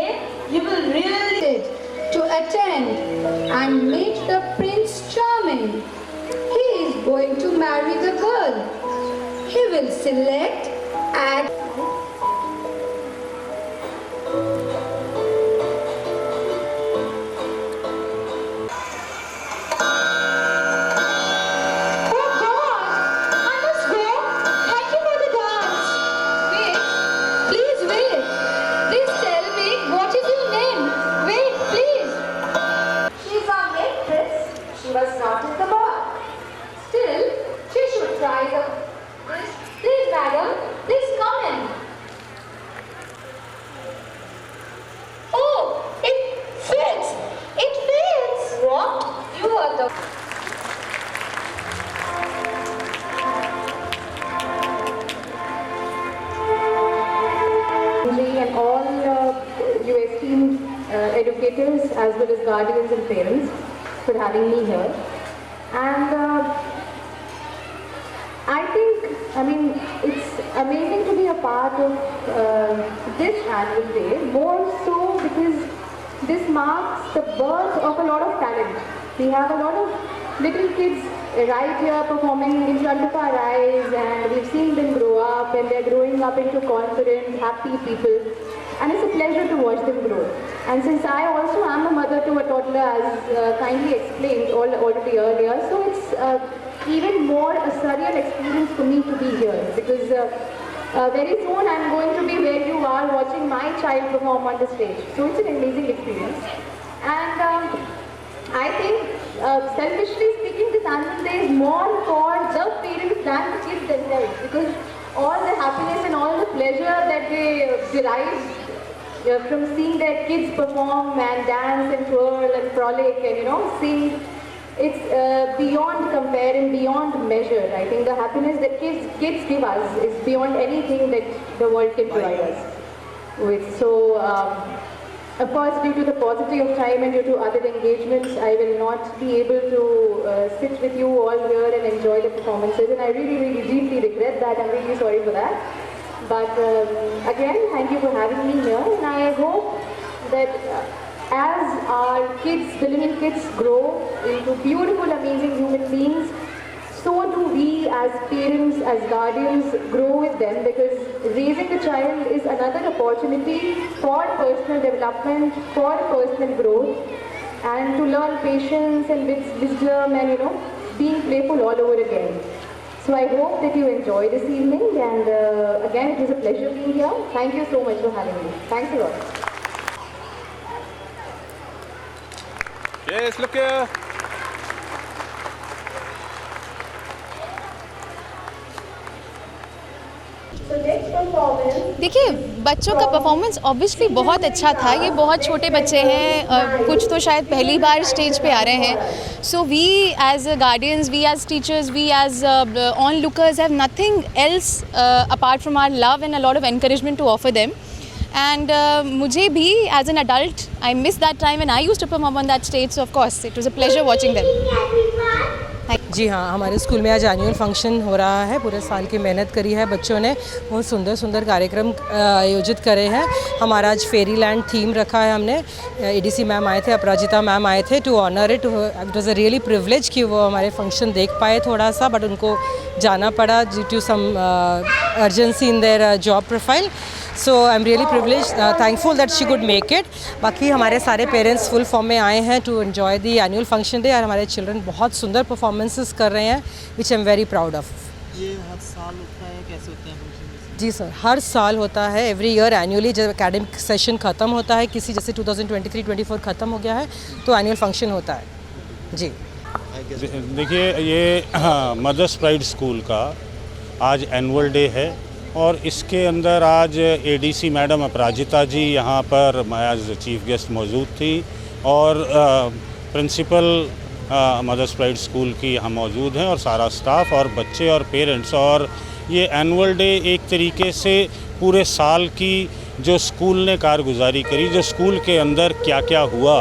day, you will really to attend and meet the Prince Charming. He is going to marry the girl. He will select and and all you esteemed educators as well as guardians and parents for having me here. And I mean, it's amazing to be a part of this annual day, more so because this marks the birth of a lot of talent. We have a lot of little kids right here performing in front of our eyes, and we've seen them grow up, and they're growing up into confident, happy people, and it's a pleasure to watch them grow. And since I also am a mother to a toddler, as kindly explained already earlier, so it's even more a surreal experience for me to be here, because very soon I'm going to be where you are watching my child perform on the stage. So it's an amazing experience. And I think, selfishly speaking, this annual day is more for the parents than the kids themselves, because all the happiness and all the pleasure that they derive from seeing their kids perform and dance and twirl and frolic and sing, it's beyond compare and beyond measure. I think the happiness that kids give us is beyond anything that the world can provide us with. So, of course, due to the paucity of time and due to other engagements, I will not be able to sit with you all here and enjoy the performances, and I really, really deeply regret that. I'm really sorry for that. But again, thank you for having me here, and I hope that as our kids, the little kids grow into beautiful, amazing human beings, so do we as parents, as guardians, grow with them, because raising a child is another opportunity for personal development, for personal growth, and to learn patience and wisdom and being playful all over again. So I hope that you enjoy this evening, and again, it was a pleasure being here. Thank you so much for having me. Thanks a lot. Yes, look here. देखिए, बच्चों का performance obviously बहुत अच्छा था। ये बहुत छोटे बच्चे हैं, कुछ तो शायद पहली बार स्टेज पे आ रहे हैं। So we as guardians, we as teachers, we as onlookers have nothing else apart from our love and a lot of encouragement to offer them. And मुझे भी as an adult I miss that time and I used to perform on that stage. So of course it was a pleasure watching them. जी हाँ, हमारे school में आज annual function हो रहा है। पूरे साल की मेहनत करी है बच्चों ने, बहुत सुंदर सुंदर कार्यक्रम आयोजित करे हैं। हमारा आज फेरी लैंड थीम रखा है हमने। एडीसी मैम आए थे, अपराजिता मैम आए थे to honour it. It was a really privilege कि वो हमारे फंक्शन देख पाए थोड़ा सा, बट उनको जाना पड़ा due to some urgency in their job profile. So I am really privilege, thankful that she could make it. बाकी हमारे सारे पेरेंट्स फुल फॉर्म में आए हैं to enjoy the annual function day, और हमारे चिल्ड्रन बहुत सुंदर परफॉर्मेंसेस कर रहे हैं, which I am very proud of. ये हर साल होता है, कैसे होते हैं फंक्शन? जी सर, हर साल होता है, एवरी ईयर एनुअली। जब एकेडमिक सेशन ख़त्म होता है, किसी जैसे 2023-24 ख़त्म हो गया है, तो एनुअल फंक्शन होता है। जी देखिए, ये मदर्स प्राइड स्कूल का आज एनुअल डे है, और इसके अंदर आज एडीसी मैडम अपराजिता जी यहाँ पर एज चीफ गेस्ट मौजूद थी, और प्रिंसिपल मदर्स प्राइड स्कूल की यहाँ मौजूद हैं, और सारा स्टाफ और बच्चे और पेरेंट्स। और ये एनुअल डे एक तरीके से पूरे साल की जो स्कूल ने कारगुजारी करी, जो स्कूल के अंदर क्या क्या हुआ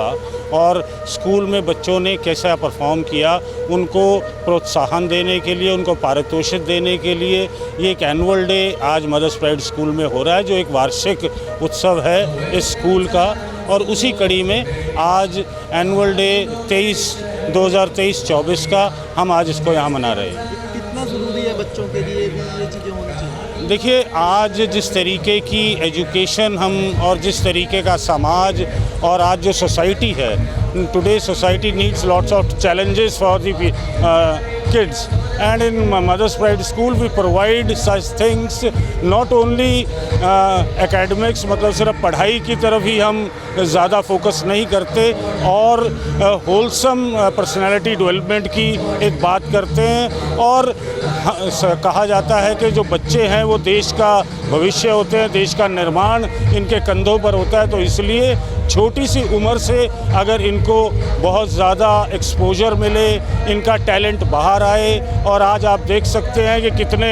और स्कूल में बच्चों ने कैसा परफॉर्म किया, उनको प्रोत्साहन देने के लिए, उनको पारितोषिक देने के लिए ये एक एनुअल डे आज मदर्स प्राइड स्कूल में हो रहा है, जो एक वार्षिक उत्सव है इस स्कूल का। और उसी कड़ी में आज एनुअल डे 2023-24 का हम आज इसको यहाँ मना रहे हैं। कितना ज़रूरी है बच्चों के लिए भी ये चीज़ें होनी चाहिए? देखिए, आज जिस तरीके की एजुकेशन हम और जिस तरीके का समाज और आज जो सोसाइटी है, today society needs lots of challenges for the kids, and in Mother's Pride School we provide such things, not only academics, मतलब सिर्फ पढ़ाई की तरफ ही हम ज़्यादा फोकस नहीं करते और होलसम पर्सनालिटी डेवलपमेंट की एक बात करते हैं। और कहा जाता है कि जो बच्चे हैं वो देश का भविष्य होते हैं, देश का निर्माण इनके कंधों पर होता है। तो इसलिए छोटी सी उम्र से अगर इनको बहुत ज़्यादा एक्सपोजर मिले, इनका टैलेंट बाहर आए, और आज आप देख सकते हैं कि कितने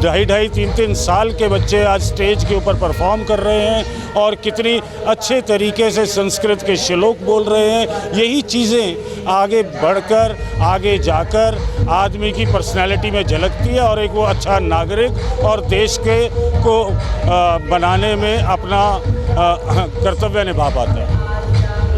2.5-3 साल के बच्चे आज स्टेज के ऊपर परफॉर्म कर रहे हैं और कितनी अच्छे तरीके से संस्कृत के श्लोक बोल रहे हैं। यही चीज़ें आगे बढ़कर, आगे जाकर आदमी की पर्सनैलिटी में झलकती है और एक वो अच्छा नागरिक और देश के को बनाने में अपना कर्तव्य निभा पाता है।